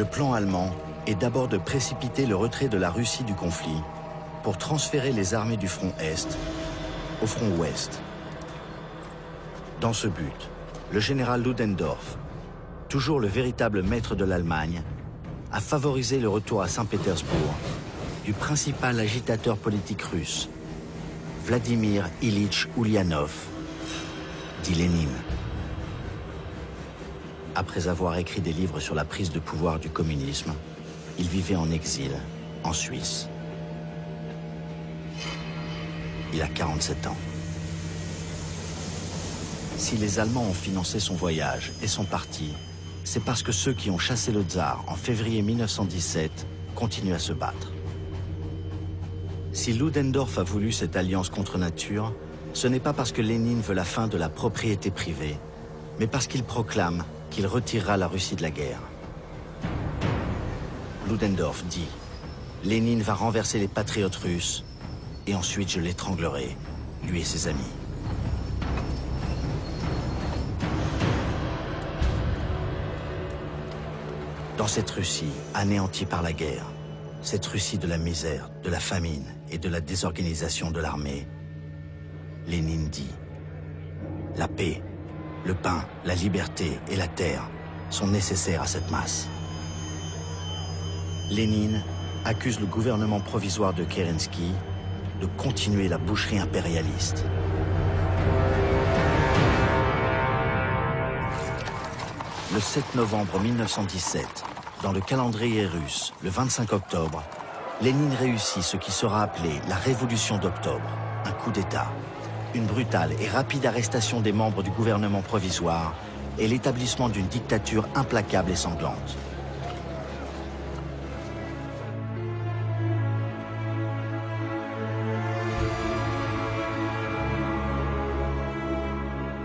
Le plan allemand est d'abord de précipiter le retrait de la Russie du conflit pour transférer les armées du front Est au front Ouest. Dans ce but, le général Ludendorff, toujours le véritable maître de l'Allemagne, a favorisé le retour à Saint-Pétersbourg du principal agitateur politique russe, Vladimir Ilitch Ulyanov, dit Lénine. Après avoir écrit des livres sur la prise de pouvoir du communisme, il vivait en exil, en Suisse. Il a 47 ans. Si les Allemands ont financé son voyage et sont partis, c'est parce que ceux qui ont chassé le tsar en février 1917 continuent à se battre. Si Ludendorff a voulu cette alliance contre nature, ce n'est pas parce que Lénine veut la fin de la propriété privée, mais parce qu'il proclame qu'il retirera la Russie de la guerre. Ludendorff dit « Lénine va renverser les patriotes russes et ensuite je l'étranglerai, lui et ses amis ». Dans cette Russie anéantie par la guerre, cette Russie de la misère, de la famine et de la désorganisation de l'armée, Lénine dit « La paix, le pain, la liberté et la terre sont nécessaires à cette masse ». Lénine accuse le gouvernement provisoire de Kerensky de continuer la boucherie impérialiste. Le 7 novembre 1917, dans le calendrier russe, le 25 octobre, Lénine réussit ce qui sera appelé la Révolution d'octobre, un coup d'État, une brutale et rapide arrestation des membres du gouvernement provisoire et l'établissement d'une dictature implacable et sanglante.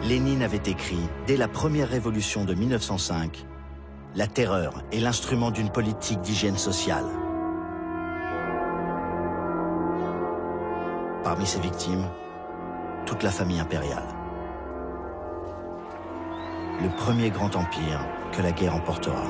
Lénine avait écrit, dès la première révolution de 1905, « La terreur est l'instrument d'une politique d'hygiène sociale ». Parmi ses victimes, toute la famille impériale. Le premier grand empire que la guerre emportera.